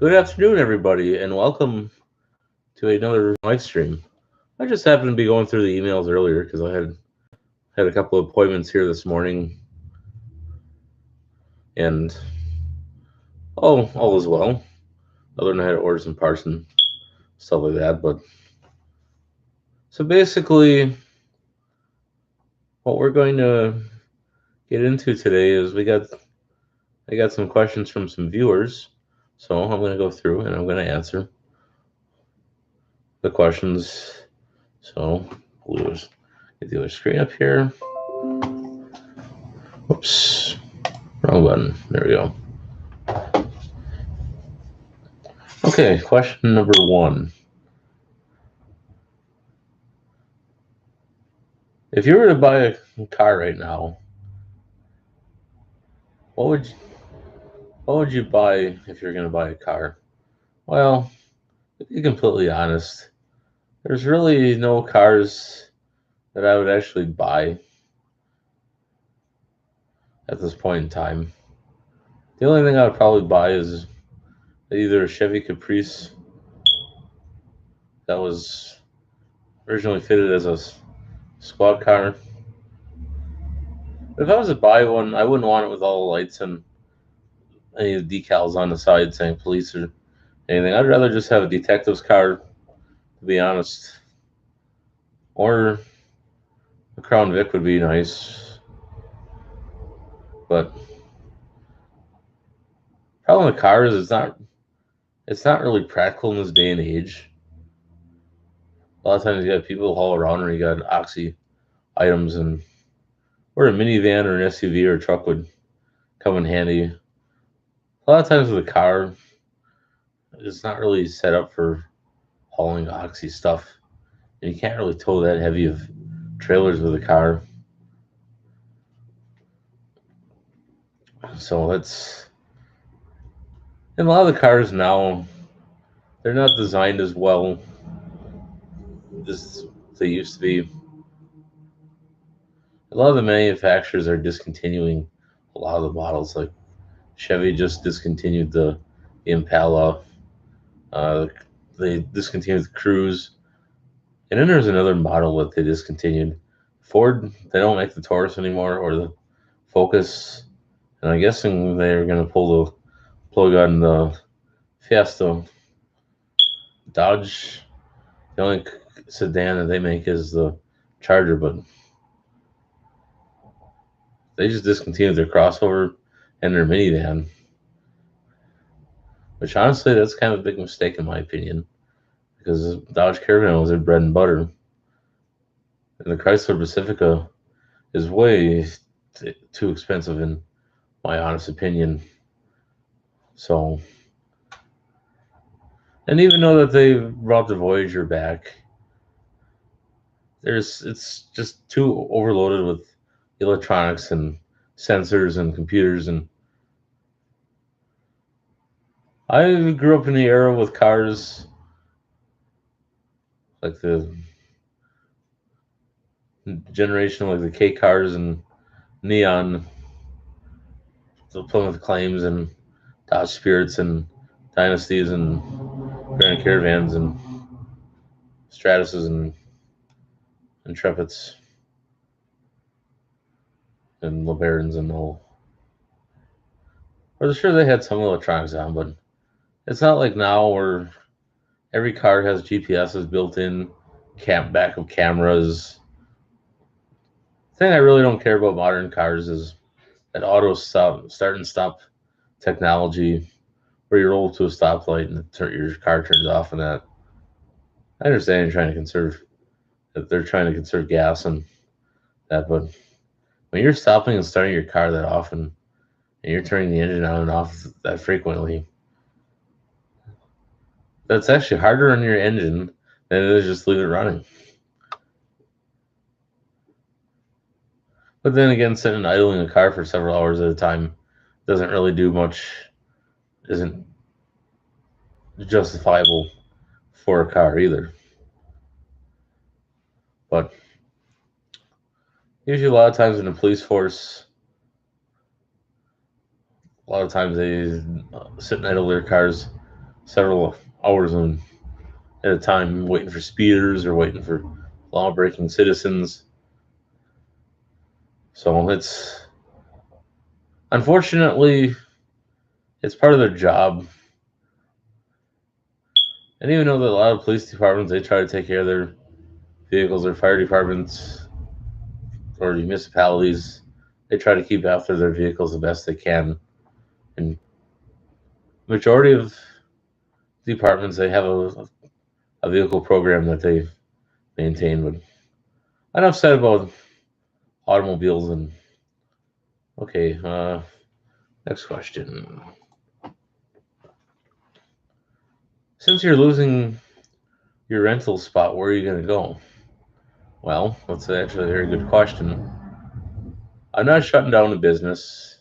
Good afternoon, everybody, and welcome to another live stream. I just happened to be going through the emails earlier because I had a couple of appointments here this morning, and all is well. I learned how to order some parts and stuff like that. But so basically, what we're going to get into today is I got some questions from some viewers, so I'm going to go through and I'm going to answer the questions. So we'll get the other screen up here. Whoops. Wrong button. There we go. Okay, question number one. If you were to buy a car right now, what would you, what would you buy if you're going to buy a car? Well, to be completely honest, there's really no cars that I would actually buy at this point in time. The only thing I would probably buy is either a Chevy Caprice that was originally fitted as a squad car. If I was to buy one, I wouldn't want it with all the lights and any of the decals on the side saying police or anything. I'd rather just have a detective's car, to be honest. Or a Crown Vic would be nice. But problem with cars is it's not really practical in this day and age. A lot of times you got people haul around or you got oxy items and or a minivan or an SUV or a truck would come in handy. A lot of times with a car, it's not really set up for hauling oxy stuff. And you can't really tow that heavy of trailers with a car. So that's and a lot of the cars now they're not designed as well as they used to be. A lot of the manufacturers are discontinuing a lot of the models. Like Chevy just discontinued the Impala. Uh, they discontinued the Cruze, and then there's another model that they discontinued. Ford, they don't make the Taurus anymore or the Focus, and I'm guessing they're going to pull the plug on the Fiesta. Dodge, the only sedan that they make is the Charger, but they just discontinued their crossover and their minivan, which honestly, that's kind of a big mistake in my opinion, because Dodge Caravan was their bread and butter, and the Chrysler Pacifica is way too expensive in my honest opinion. So, and even though that they brought the Voyager back, it's just too overloaded with electronics and sensors and computers. And I grew up in the era with cars like the generation like the K cars and Neon, the Plymouth Claims and Dodge Spirits and Dynasties and Grand Caravans and Stratuses and Intrepids and LeBarons and all. Or sure they had some electronics on, but it's not like now where every car has GPSs built in, backup cameras. The thing I really don't care about modern cars is that start and stop technology, where you roll to a stoplight and your car turns off, and that. I understand they're trying to conserve gas and that, but when you're stopping and starting your car that often, and you're turning the engine on and off that frequently, that's actually harder on your engine than it is just leave it running. But then again, sitting and idling a car for several hours at a time doesn't really do much, isn't justifiable for a car either. But usually, a lot of times in the police force, a lot of times they sit and idle their cars several hours at a time waiting for speeders or waiting for law-breaking citizens. So it's unfortunately it's part of their job. And even though that a lot of police departments they try to take care of their vehicles, or fire departments or municipalities, they try to keep after their vehicles the best they can. And majority of departments they have a vehicle program that they maintain. But enough said about automobiles. And okay, next question. Since you're losing your rental spot, where are you going to go? Well, that's actually a very good question. I'm not shutting down the business,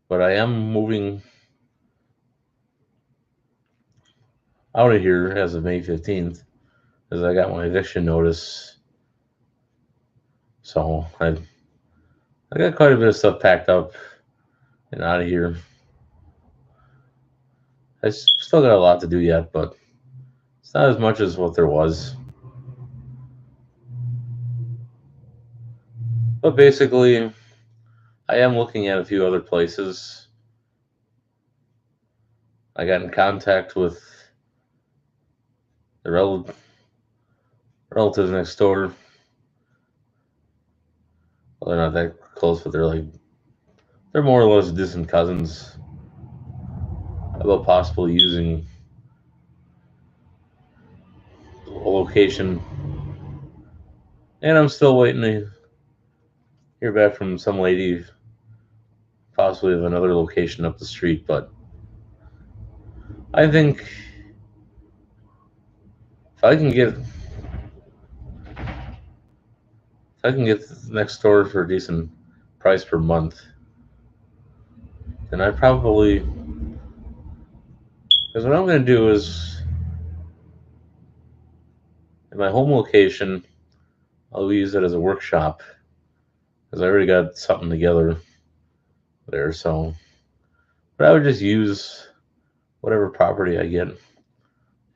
but I am moving out of here as of May 15th, as I got my eviction notice. So I got quite a bit of stuff packed up and out of here. I still got a lot to do yet, but it's not as much as what there was. But basically, I am looking at a few other places. I got in contact with the relatives next door. Well, they're not that close, but they're more or less distant cousins about possibly using a location. And I'm still waiting to hear back from some lady, possibly of another location up the street. But I think if I can get next door for a decent price per month, then I probably, because what I'm going to do is in my home location, I'll use it as a workshop because I already got something together there. So, but I would just use whatever property I get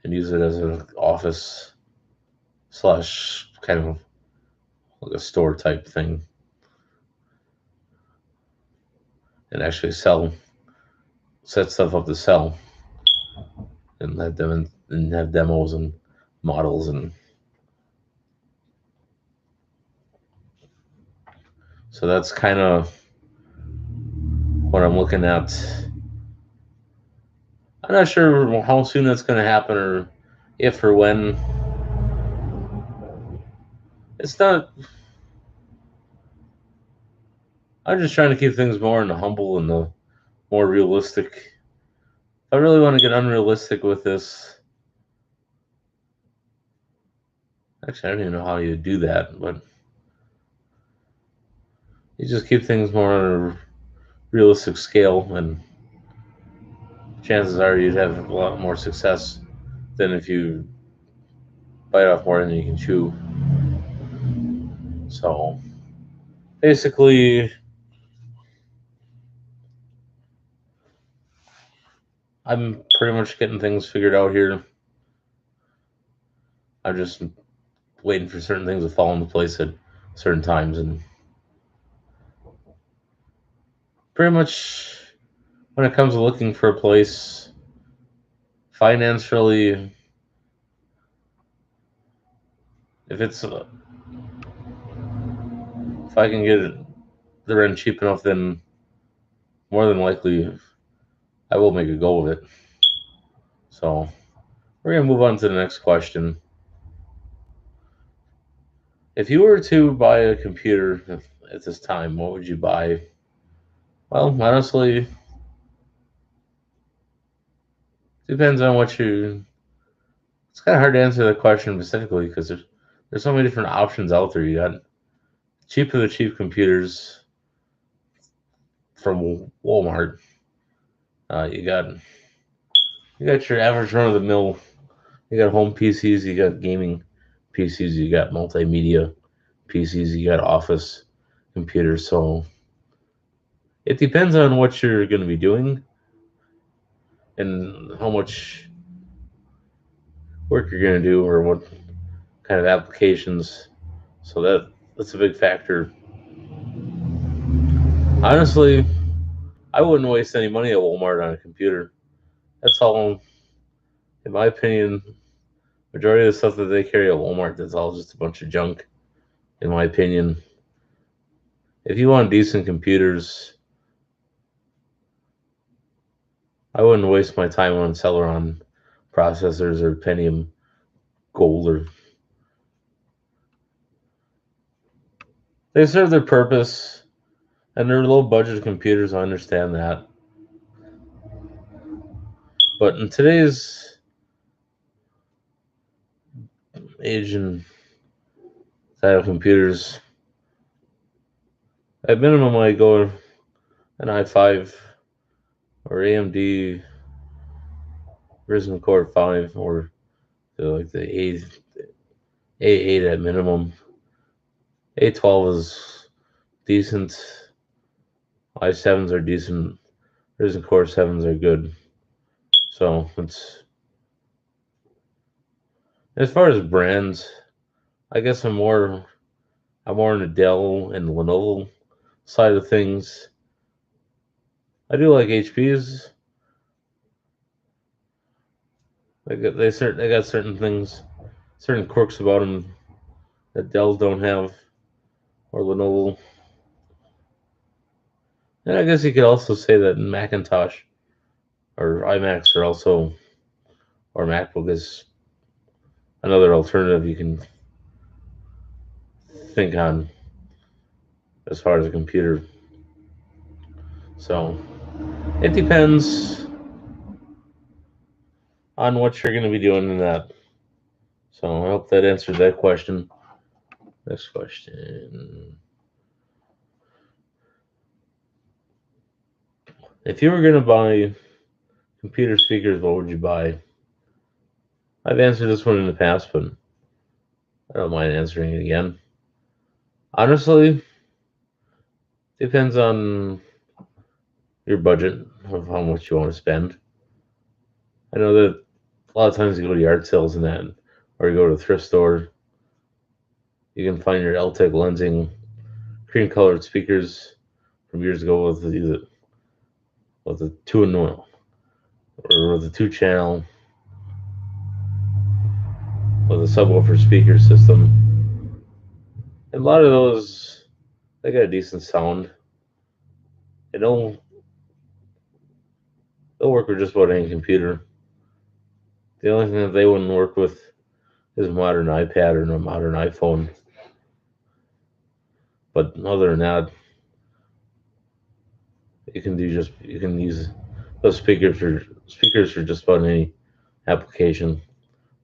and use it as an office slash kind of like a store type thing, and actually set stuff up to sell, and let them and have demos and models. And so that's kind of what I'm looking at. I'm not sure how soon that's going to happen, or if or when. It's not. I'm just trying to keep things more in the humble and the more realistic. If I really want to get unrealistic with this, actually, I don't even know how you do that, but you just keep things more on a realistic scale, and chances are you'd have a lot more success than if you bite off more than you can chew. So basically, I'm pretty much getting things figured out here. I'm just waiting for certain things to fall into place at certain times. And pretty much when it comes to looking for a place financially, if I can get the rent cheap enough, then more than likely I will make a go of it. So we're gonna move on to the next question. If you were to buy a computer at this time, what would you buy? Well, honestly, depends on what you. It's kind of hard to answer that question specifically because there's so many different options out there. You got cheap of the cheap computers from Walmart. You got your average run of the mill. You got home PCs. You got gaming PCs. You got multimedia PCs. You got office computers. So it depends on what you're going to be doing. and how much work you're going to do or what kind of applications. So that's a big factor. Honestly, I wouldn't waste any money at Walmart on a computer. That's all, in my opinion. Majority of the stuff that they carry at Walmart, that's all just a bunch of junk, in my opinion. If you want decent computers, I wouldn't waste my time on Celeron processors or Pentium Gold. Or they serve their purpose, and they're low budget computers. I understand that, but in today's age and style of computers, at minimum, I go an i5 or AMD Ryzen Core 5 or like the A8 at minimum. A12 is decent. i7s are decent. Ryzen Core 7s are good. So it's as far as brands, I guess I'm more on the Dell and Lenovo side of things. I do like HPs. They got certain things, certain quirks about them that Dells don't have, or Lenovo. And I guess you could also say that Macintosh or iMacs are also, or MacBook is another alternative you can think on as far as a computer. So it depends on what you're going to be doing in that. So I hope that answers that question. Next question. If you were going to buy computer speakers, what would you buy? I've answered this one in the past, but I don't mind answering it again. Honestly, depends on your budget of how much you want to spend. I know that a lot of times you go to yard sales and that, or you go to a thrift store, you can find your Eltec Lensing cream colored speakers from years ago with the 2-in-1 or with a 2-channel with a subwoofer speaker system. And a lot of those, they got a decent sound. And they'll work with just about any computer. The only thing that they wouldn't work with is a modern iPad or a modern iPhone. But other than that, you can use those speakers for just about any application.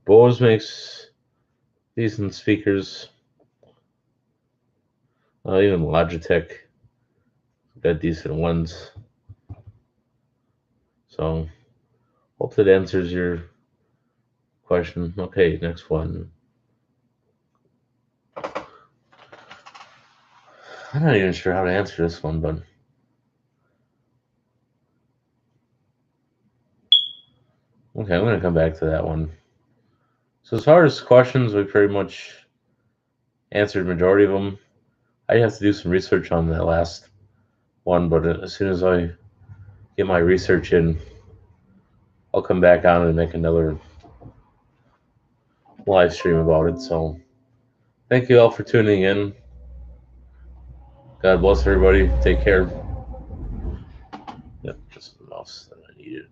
Bose makes decent speakers. Even Logitech got decent ones. So hope that answers your question. Okay, next one. I'm not even sure how to answer this one, but okay, I'm gonna come back to that one. So as far as questions, we pretty much answered majority of them. I have to do some research on that last one, but as soon as I get my research in, I'll come back on and make another live stream about it. So thank you all for tuning in. God bless everybody. Take care. Yep, just the mouse that I needed.